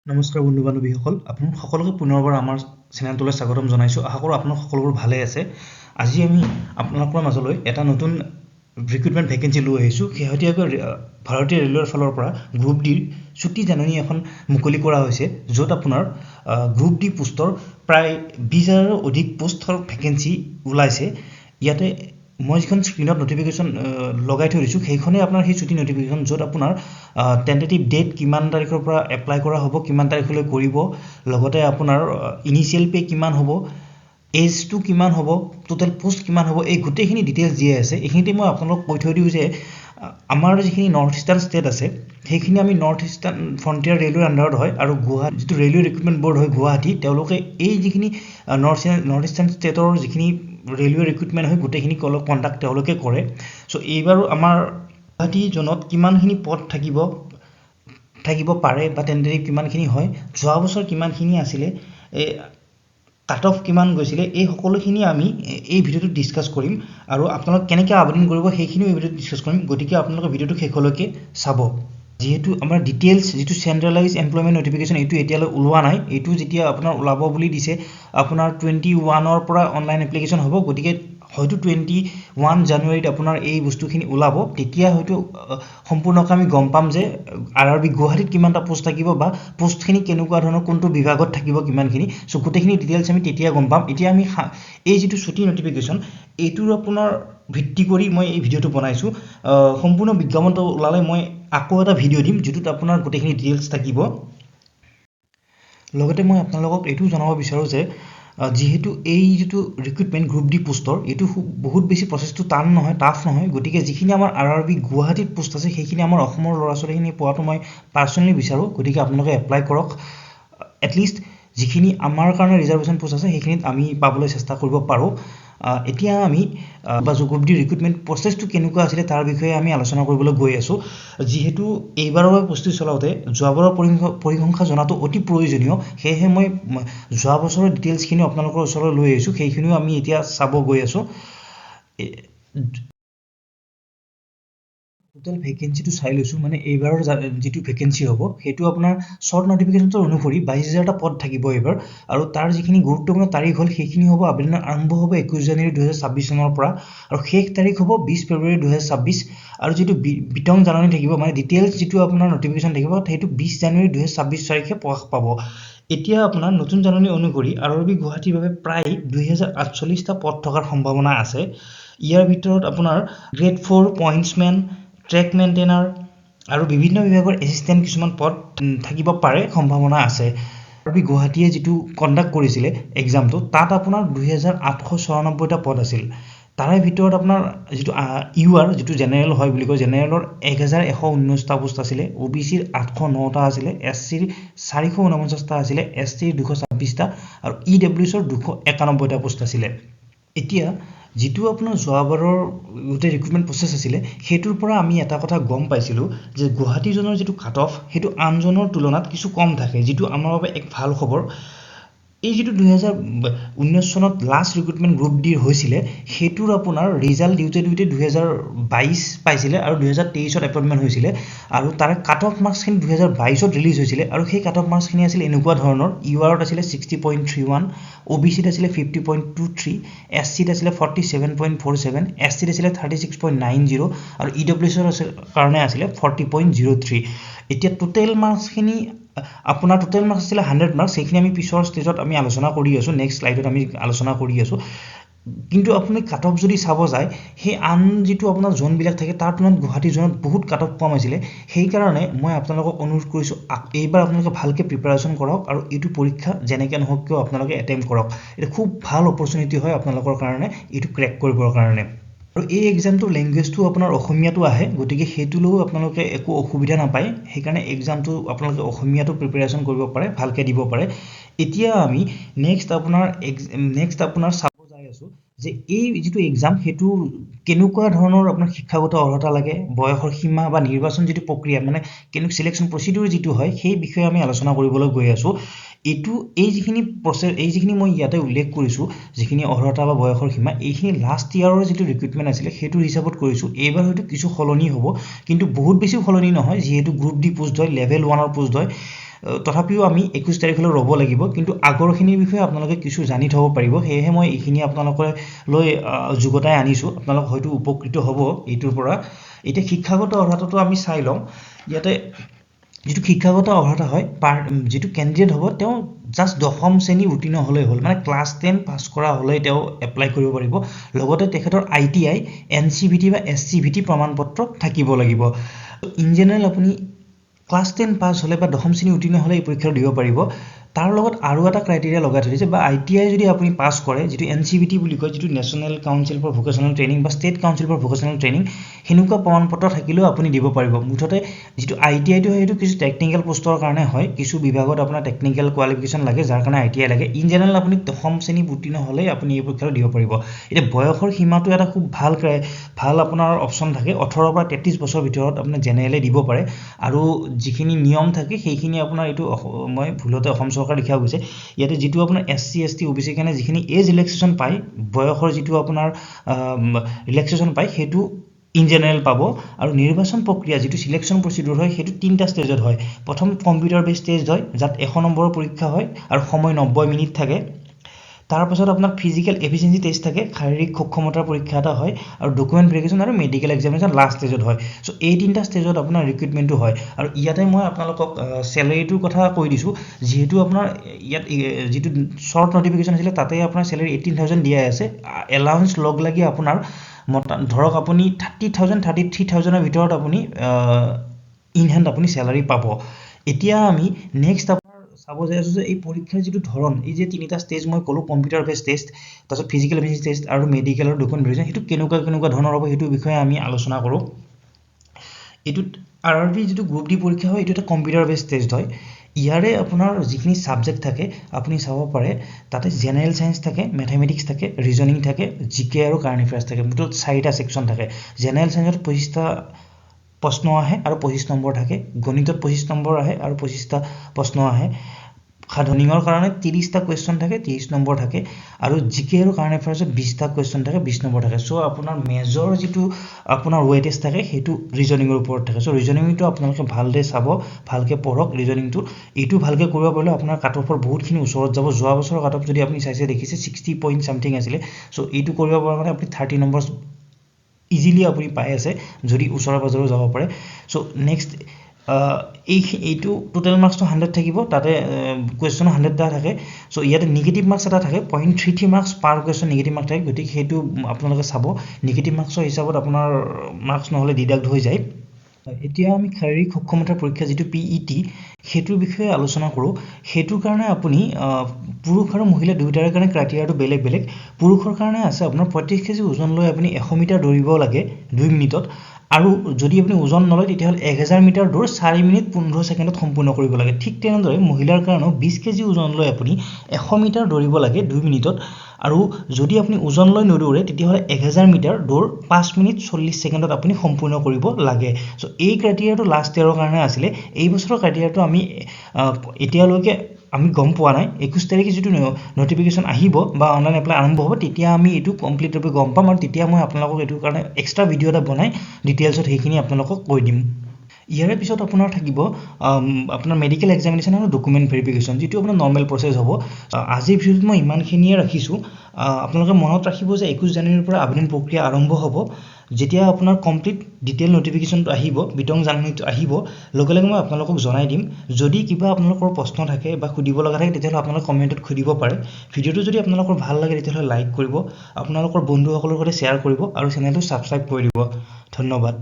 নমস্কাৰ বন্ধু বান্ধৱীসকল, আপোনালোক সকলোকে পুনৰবাৰ আমাৰ চেনেলটোলৈ স্বাগতম জনাইছোঁ। আশা কৰোঁ আপোনালোক সকলোবোৰ ভালে আছে। আজি আমি আপোনালোকৰ মাজলৈ এটা নতুন ৰিক্ৰুটমেণ্ট ভেকেঞ্চি লৈ আহিছোঁ। শেহতীয়াকৈ ভাৰতীয় ৰেলৱেৰ ফালৰ পৰা গ্ৰুপ ডিৰ ছুটি জাননী এখন মুকলি কৰা হৈছে, য'ত আপোনাৰ গ্ৰুপ ডি পোষ্টৰ প্ৰায় 20,000ৰো অধিক পোষ্টৰ ভেকেঞ্চি ওলাইছে। ইয়াতে মই যিখন স্ক্ৰীণত নটিফিকেশ্যন লগাই থৈ দিছোঁ, সেইখনেই আপোনাৰ সেই ছুটি নটিফিকেশ্যন, য'ত আপোনাৰ টেণ্টেটিভ ডেট কিমান তাৰিখৰ পৰা এপ্লাই কৰা হ'ব, কিমান তাৰিখলৈ কৰিব, লগতে আপোনাৰ ইনিচিয়েল পে' কিমান হ'ব, এজটো কিমান হ'ব, টোটেল পোষ্ট কিমান হ'ব, এই গোটেইখিনি ডিটেইলছ দিয়া আছে। এইখিনিতে মই আপোনালোকক কৈ থৈ দিওঁ যে আমাৰ যিখিনি নৰ্থ ইষ্টাৰ্ণ ষ্টেট আছে, সেইখিনি আমি নৰ্থ ইষ্টাৰ্ণ ফ্ৰণ্টিয়াৰ ৰেলৱেৰ আণ্ডাৰত হয়, আৰু গুৱাহাটী যিটো ৰেলৱে ৰিক্ৰুটমেণ্ট বৰ্ড হয় গুৱাহাটী, তেওঁলোকে এই যিখিনি নৰ্থ ইষ্টাৰ্ণ ষ্টেটৰ যিখিনি ৰেলৱে ৰিক্ৰুটমেণ্ট হয় গোটেইখিনি কণ্ডাক্ট তেওঁলোকে কৰে। চ' এইবাৰো আমাৰ গুৱাহাটী জোনত কিমানখিনি পদ থাকিব পাৰে বা টেণ্টেটিভ কিমানখিনি হয়, যোৱা বছৰ কিমানখিনি আছিলে, কাট অফ কিমান গৈছিলে, এই সকলোখিনি আমি এই ভিডিঅ'টোত ডিছকাছ কৰিম। আৰু আপোনালোক কেনেকৈ আবেদন কৰিব সেইখিনিও এই ভিডিঅ'ত ডিছকাছ কৰিম, গতিকে আপোনালোকে ভিডিঅ'টো শেষলৈকে চাব। যিহেতু আমাৰ ডিটেইলছ যিটো চেণ্ট্ৰেলাইজ এমপ্লয়মেণ্ট নটিফিকেশ্যন, এইটো এতিয়ালৈ ওলোৱা নাই। এইটো যেতিয়া আপোনাৰ ওলাব বুলি দিছে, আপোনাৰ 21ৰ পৰা অনলাইন এপ্লিকেশ্যন হ'ব, গতিকে হয়তো 21 জানুৱাৰীত আপোনাৰ এই বস্তুখিনি ওলাব। তেতিয়া হয়তো সম্পূৰ্ণকৈ আমি গম পাম যে RRB গুৱাহাটীত কিমানটা পোষ্ট থাকিব বা পোষ্টখিনি কেনেকুৱা ধৰণৰ, কোনটো বিভাগত থাকিব কিমানখিনি। চ' গোটেইখিনি ডিটেইলছ আমি তেতিয়া গম পাম। এতিয়া আমি এই যিটো ছুটি নটিফিকেশ্যন, এইটোৰ আপোনাৰ ভিত্তি কৰি মই এই ভিডিঅ'টো বনাইছোঁ। সম্পূৰ্ণ বিজ্ঞাপনটো ওলালে মই আকৌ এটা ভিডিঅ' দিম, যিটোত আপোনাৰ গোটেইখিনি ডিটেইলছ থাকিব। লগতে মই আপোনালোকক এইটোও জনাব বিচাৰোঁ যে যিহেতু এই যিটো ৰিক্ৰুটমেণ্ট গ্ৰুপ ডি পোষ্টৰ, এইটো বহুত বেছি প্ৰচেছটো টাফ নহয়। গতিকে যিখিনি আমাৰ RRB গুৱাহাটীত পোষ্ট আছে, সেইখিনি আমাৰ অসমৰ ল'ৰা ছোৱালীখিনি পোৱাটো মই পাৰ্চনেলি বিচাৰোঁ। গতিকে আপোনালোকে এপ্লাই কৰক। এটলিষ্ট যিখিনি আমাৰ কাৰণে ৰিজাৰ্ভেশ্যন পোষ্ট আছে, সেইখিনিত আমি পাবলৈ চেষ্টা কৰিব পাৰোঁ। এতিয়া আমি গ্ৰুপ ডি ৰিক্ৰুটমেণ্ট প্ৰচেছটো কেনেকুৱা আছিলে তাৰ বিষয়ে আমি আলোচনা কৰিবলৈ গৈ আছোঁ। যিহেতু এইবাৰৰ প্ৰস্তুতি চলাওঁতে যোৱাবাৰৰ পৰিসংখ্যা জনাটো অতি প্ৰয়োজনীয়, সেয়েহে মই যোৱা বছৰৰ ডিটেইলছখিনি আপোনালোকৰ ওচৰলৈ লৈ আহিছোঁ, সেইখিনিও আমি এতিয়া চাব গৈ আছোঁ। টোটেল ভেকেঞ্চিটো চাই লৈছোঁ, মানে এইবাৰৰ যিটো ভেকেঞ্চি হ'ব সেইটো আপোনাৰ শ্বৰ্ট নটিফিকেশ্যনটো অনুসৰি 22,000টা পদ থাকিব এইবাৰ। আৰু তাৰ যিখিনি গুৰুত্বপূৰ্ণ তাৰিখ হ'ল, সেইখিনি হ'ব আবেদন আৰম্ভ হ'ব 21 জানুৱাৰী 2026 চনৰ পৰা, আৰু শেষ তাৰিখ হ'ব 20 ফেব্ৰুৱাৰী 2026। আৰু যিটো বিতং জাননী থাকিব, মানে ডিটেইলছ যিটো আপোনাৰ নটিফিকেশ্যন থাকিব, সেইটো 20 জানুৱাৰী 2026 তাৰিখে প্ৰকাশ পাব। এতিয়া আপোনাৰ নতুন জাননী অনুসৰি RRB গুৱাহাটীৰ বাবে প্ৰায় 2048টা পদ থকাৰ সম্ভাৱনা আছে। ইয়াৰ ভিতৰত আপোনাৰ গ্ৰেড 4 পইণ্টছমেন, ট্ৰেক মেইনটেইনাৰ আৰু বিভিন্ন বিভাগৰ এছিষ্টেণ্ট কিছুমান পদ থাকিব পাৰে, সম্ভাৱনা আছে। RRB গুৱাহাটীয়ে যিটো কণ্ডাক্ট কৰিছিলে এক্সামটো, তাত আপোনাৰ 2,894টা পদ আছিল। তাৰে ভিতৰত আপোনাৰ যিটো UR যিটো জেনেৰেল হয় বুলি কয়, জেনেৰেলৰ 1,119টা পোষ্ট আছিলে, OBCৰ 809টা আছিলে, SCৰ 449টা আছিলে, STৰ 226টা আৰু EWSৰ 291টা পোষ্ট আছিলে। এতিয়া যিটো আপোনাৰ যোৱাবাৰৰ গোটেই ৰিক্ৰুটমেণ্ট প্ৰচেছ আছিলে, সেইটোৰ পৰা আমি এটা কথা গম পাইছিলোঁ যে গুৱাহাটী জোনৰ যিটো কাট অফ, সেইটো আন জোনৰ তুলনাত কিছু কম থাকে, যিটো আমাৰ বাবে এক ভাল খবৰ। এই যিটো 2019 চনত লাষ্ট ৰিক্ৰুটমেণ্ট গ্ৰুপ ডিৰ হৈছিলে, সেইটোৰ আপোনাৰ ৰিজাল্ট দিওঁতে 2022 পাইছিলে আৰু 2023ত এপইণ্টমেণ্ট হৈছিলে, আৰু তাৰে কাট অফ মাৰ্কছখিনি 2022ত ৰিলিজ হৈছিলে। আৰু সেই কাট অফ মাৰ্কছখিনি আছিল এনেকুৱা ধৰণৰ: URত আছিলে 60.31, OBCত আছিলে 50.23, SCত আছিলে 47.47, STত আছিলে 36.90 আৰু EWSৰ কাৰণে আছিলে 40.03। এতিয়া টোটেল মাৰ্কছখিনি আপোনাৰ টোটেল মাৰ্কছ আছিলে 100 মাৰ্কছ। সেইখিনি আমি পিছৰ ষ্টেজত আমি আলোচনা কৰি আছোঁ, নেক্সট শ্লাইডত আমি আলোচনা কৰি আছোঁ। কিন্তু আপুনি কাট অফ যদি চাব যায়, সেই আন যিটো আপোনাৰ জোনবিলাক থাকে তাৰ তুলনাত গুৱাহাটী জোনত বহুত কাট অফ কম আছিলে। সেইকাৰণে মই আপোনালোকক অনুৰোধ কৰিছোঁ, এইবাৰ আপোনালোকে ভালকৈ প্ৰিপাৰেশ্যন কৰক, আৰু এইটো পৰীক্ষা যেনেকৈ নহওক কিয় আপোনালোকে এটেম্প্ট কৰক। এইটো খুব ভাল অপৰচুনিটি হয় আপোনালোকৰ কাৰণে, এইটো ক্ৰেক কৰিবৰ কাৰণে। আৰু এই এক্সামটোৰ লেংগুৱেজটো আপোনাৰ অসমীয়াটো আহে, গতিকে সেইটোলৈও আপোনালোকে একো অসুবিধা নাপায়। সেইকাৰণে এক্সামটো আপোনালোকে অসমীয়াটো প্ৰিপাৰেশ্যন কৰিব পাৰে, ভালকৈ দিব পাৰে। এতিয়া আমি নেক্সট আপোনাৰ চাব যাই আছোঁ যে এই যিটো এক্সাম, সেইটো কেনেকুৱা ধৰণৰ আপোনাৰ শিক্ষাগত অৰ্হতা লাগে, বয়সৰ সীমা বা নিৰ্বাচন যিটো প্ৰক্ৰিয়া, মানে কেনেকুৱা চিলেকশ্যন প্ৰচিডিউৰ যিটো হয়, সেই বিষয়ে আমি আলোচনা কৰিবলৈ গৈ আছোঁ। এই যিখিনি প্ৰচেছ, এই যিখিনি মই ইয়াতে উল্লেখ কৰিছোঁ, যিখিনি অৰ্হতা বা বয়সৰ সীমা, এইখিনি লাষ্ট ইয়াৰৰ যিটো ৰিক্ৰুটমেণ্ট আছিলে সেইটো হিচাপত কৰিছোঁ। এইবাৰ হয়তো কিছু সলনি হ'ব, কিন্তু বহুত বেছিও সলনি নহয়, যিহেতু গ্ৰুপ ডি পোষ্ট হয়, লেভেল 1ৰ পোষ্ট হয়। তথাপিও আমি 21 তাৰিখলৈ ৰ'ব লাগিব কিন্তু আগৰখিনিৰ বিষয়ে আপোনালোকে কিছু জানি থ'ব পাৰিব সেয়েহে মই এইখিনি আপোনালোকৰ লৈ যোগতাই আনিছোঁ আপোনালোক হয়তো উপকৃত হ'ব এইটোৰ পৰা এতিয়া শিক্ষাগত অৰ্হতাটো আমি চাই লওঁ ইয়াতে যিটো শিক্ষাগত অৰ্হতা হয় যিটো কেণ্ডিডেট হ'ব তেওঁ জাষ্ট 10ম শ্ৰেণী উত্তীৰ্ণ হ'লেই হ'ল মানে ক্লাছ 10 পাছ কৰা হ'লেই তেওঁ এপ্লাই কৰিব পাৰিব লগতে তেখেতৰ ITI NCVT বা SCVT প্ৰমাণপত্ৰ থাকিব লাগিব ইন জেনেৰেল আপুনি ক্লাছ 10 পাছ হ'লে বা 10ম শ্ৰেণী উত্তীৰ্ণ হ'লে এই পৰীক্ষাটো দিব পাৰিব তাৰ লগত আৰু এটা ক্ৰাইটেৰিয়া লগাই থৈছে বা ITI যদি আপুনি পাছ কৰে যিটো NCVT বুলি কয় যিটো national council for vocational training বা state council for vocational training হেনেকুৱা প্ৰমাণপত্ৰ থাকিলেও আপুনি দিব পাৰিব মুঠতে যিটো ITI টো সেইটো কিছু টেকনিক্যাল পোষ্টৰ কাৰণে হয় কিছু বিভাগত আপোনাৰ টেকনিক্যাল কোৱালিফিকেশ্যন লাগে যাৰ কাৰণে ITI লাগে ইন জেনেৰেল আপুনি 10ম শ্ৰেণী উত্তীৰ্ণ হ'লে আপুনি এই পৰীক্ষাটো দিব পাৰিব এতিয়া বয়সৰ সীমাটো এটা খুব ভাল আপোনাৰ অপচন থাকে 18 পৰা 33 বছৰৰ ভিতৰত আপুনি জেনেৰেলি দিব পাৰে আৰু যিখিনি নিয়ম থাকে সেইখিনি আপোনাৰ এইটো মই ভুলতে অসম চৰকাৰ লিখা গৈছে ইয়াতে যিটো আপোনাৰ SC ST OBC কাৰণে যিখিনি এজ ৰিলেক্সেশ্যন পায় বয়সৰ যিটো আপোনাৰ ৰিলেক্সেশ্যন পায় সেইটো ইন জেনেৰেল পাব আৰু নিৰ্বাচন প্ৰক্ৰিয়া যিটো সিলেকশ্যন প্ৰচিডিউৰ হয় সেইটো তিনিটা ষ্টেজত হয় প্ৰথম কম্পিউটাৰ বেছ টেষ্ট হয় যাত 100 নম্বৰৰ পৰীক্ষা হয় আৰু সময় 90 মিনিট থাকে তাৰ পাছত আপোনাৰ ফিজিক্যাল এফিচিয়েন্সি টেষ্ট থাকে শাৰীৰিক সক্ষমতাৰ পৰীক্ষা এটা হয় আৰু ডকুমেন্ট ভেৰিফিকেশ্যন আৰু মেডিকেল এক্সামিনেশ্যন লাষ্ট ষ্টেজত হয় সো এই তিনিটা ষ্টেজত আপোনাৰ ৰিক্ৰুটমেন্টটো হয় আৰু ইয়াতে মই আপোনালোকক স্যালাৰিটোৰ কথা কৈ দিছো যেহেতু আপোনাৰ ইয়াত যেটো শৰ্ট নোটিফিকেশন আছিল তাতে আপোনাৰ স্যালাৰি 18000 দিয়া আছে এলাউন্স লগ লাগি আপোনাৰ ধৰক আপুনি 30000 33000 ৰ ভিতৰত আপুনি ইন হ্যান্ড আপুনি স্যালাৰি পাব এতিয়া আমি নেক্সট চাব যাই আছো যে এই পৰীক্ষাৰ যেটো ধৰণ এই যে তিনিটা ষ্টেজ মই কলো কম্পিউটাৰ বেছ টেষ্ট তাৰপিছত ফিজিক্যাল এফিচিয়েন্সি টেষ্ট আৰু মেডিকেল আৰু ডকুমেন্ট ভেৰিফিকেশ্যন হেতু কেনেকুৱা ধৰণৰ হ'ব হেতু বিষয়ে আমি আলোচনা কৰো এটুত আৰআৰবি যেটো গ্ৰুপ ডি পৰীক্ষা হয় এটো এটা কম্পিউটাৰ বেছ টেষ্ট হয় ইয়াৰে আপোনাৰ যিখিনি সাবজেক্ট থাকে আপুনি চাব পাৰে তাতে জেনাৰেল সায়েন্স থাকে ম্যাথমেটিক্স থাকে ৰিজনিং থাকে জিকে আৰু কাৰেন্ট এফেয়াৰ্স থাকে মুঠত 4টা সেকশন থাকে জেনাৰেল সায়েন্সত 25টা প্ৰশ্ন আহে আৰু 25 নম্বৰ থাকে গণিতত 25 নম্বৰ আহে আৰু 25টা প্ৰশ্ন আহে সাধনিঙৰ কাৰণে 30টা কোৱেশ্চন থাকে 30 নম্বৰ থাকে আৰু জিকে আৰু কাৰেন্ট এফেয়াৰ্সত 20টা কোৱেশ্চন থাকে 20 নম্বৰ থাকে সো আপোনাৰ মেজৰ যেটো আপোনাৰ ওয়েটেজ থাকে হেতু ৰিজনিংৰ ওপৰত থাকে সো ৰিজনিংটো আপোনালোকে ভালদৰে চাব ভালকে পঢ়ক ৰিজনিংটো এইটো ভালকে কৰিব পাৰিলে আপোনাৰ কাট অফৰ বহুতখিনি ওচৰত যাব যোৱা বছৰৰ কাট অফ যদি আপুনি চাইছে দেখিছে 60 পইণ্ট সামথিং আছিল সো এইটো কৰিব পৰা মানে আপুনি 30 নম্বৰ ইজিলি আপুনি পাই আছে যদি ওচৰৰ বজাৰো যাব পাৰে সো নেক্সট এইটো টোটাল মাৰ্কসটো 100 থাকিব তাতে কোৱেশ্চন 100টা থাকে সো ইয়াতে নেগেটিভ মাৰ্কস এটা থাকে 0.33 মাৰ্কস পাৰ কোৱেশ্চন নেগেটিভ মাৰ্ক থাকে গতিকে হেতু আপোনালোকে চাব নেগেটিভ মাৰ্কসৰ হিচাপত আপোনাৰ মাৰ্কস নহলে ডিডাক্ট হৈ যায় এতিয়া আমি শাৰীৰিক সক্ষমতাৰ পৰীক্ষা যেটো PET হেতুৰ বিষয়ে আলোচনা কৰো হেতুৰ কাৰণে আপুনি পুৰুষ আৰু মহিলা দুয়োটাৰ কাৰণে ক্ৰাইটেৰিয়াটো বেলেগ পুৰুষৰ কাৰণে আছে আপোনাৰ 35 কেজি ওজন লৈ আপুনি 100 মিটাৰ দৌৰিব লাগে 2 মিনিটত আৰু যদি আপুনি ওজন নলয় তেতিয়া হল 1000 মিটাৰ দৌৰ 4 মিনিট 15 সেকেন্ডত সম্পূৰ্ণ কৰিব লাগে ঠিক তেনেদৰে মহিলাৰ কাৰণে 20 কেজি ওজন লৈ আপুনি 100 মিটাৰ দৌৰিব লাগে 2 মিনিটত আৰু যদি আপুনি ওজন লৈ নদৌৰে তেতিয়া হলে 1000 মিটাৰ দৌৰ 5 মিনিট 40 সেকেন্ডত আপুনি সম্পূৰ্ণ কৰিব লাগে সো এই ক্ৰাইটেৰিয়াটো লাষ্ট ইয়াৰৰ কাৰণে আছিল এই বছৰৰ ক্ৰাইটেৰিয়াটো আমি এতিয়ালৈকে আমি গম পোৱা নাই 21 তাৰিখে যেটো নোটিফিকেশন আহিব বা অনলাইন এপ্লাই আৰম্ভ হ'ব তেতিয়া আমি এটো কমপ্লিট ৰূপে গম পাম আৰু তেতিয়া মই আপোনালোকক এটোৰ কাৰণে এক্সট্ৰা ভিডিও এটা বনাই ডিটেইলছত হেখিনি আপোনালোকক কৈ দিম ইয়াৰে পিছত আপোনাৰ থাকিব আপোনাৰ মেডিকেল এক্সামিনেশ্যন আৰু ডকুমেন্ট ভেৰিফিকেশ্যন যেটো আপোনাৰ নৰ্মেল প্ৰসেস হ'ব আজিৰ ভিডিওত মই ইমানখিনিয়ে ৰাখিছো আপোনালোকে মনত ৰাখিব যে 21 জানুৱাৰীৰ পৰা আবেদন প্ৰক্ৰিয়া আৰম্ভ হ'ব যেতিয়া আপোনাৰ কমপ্লিট ডিটেইল নোটিফিকেশনটো আহিব বিতং জাননীটো আহিব লগে লগে মই আপোনালোকক জনাই দিম যদি কিবা আপোনালোকৰ প্ৰশ্ন থাকে বা সুধিব লগা থাকে তেতিয়া আপোনালোকে কমেন্টত সুধিব পাৰে ভিডিওটো যদি আপোনালোকৰ ভাল লাগে তেতিয়া লাইক কৰিব আপোনালোকৰ বন্ধুসকলৰ সৈতে শ্বেয়াৰ কৰিব আৰু চেনেলটো সাবস্ক্ৰাইব কৰি দিব ধন্যবাদ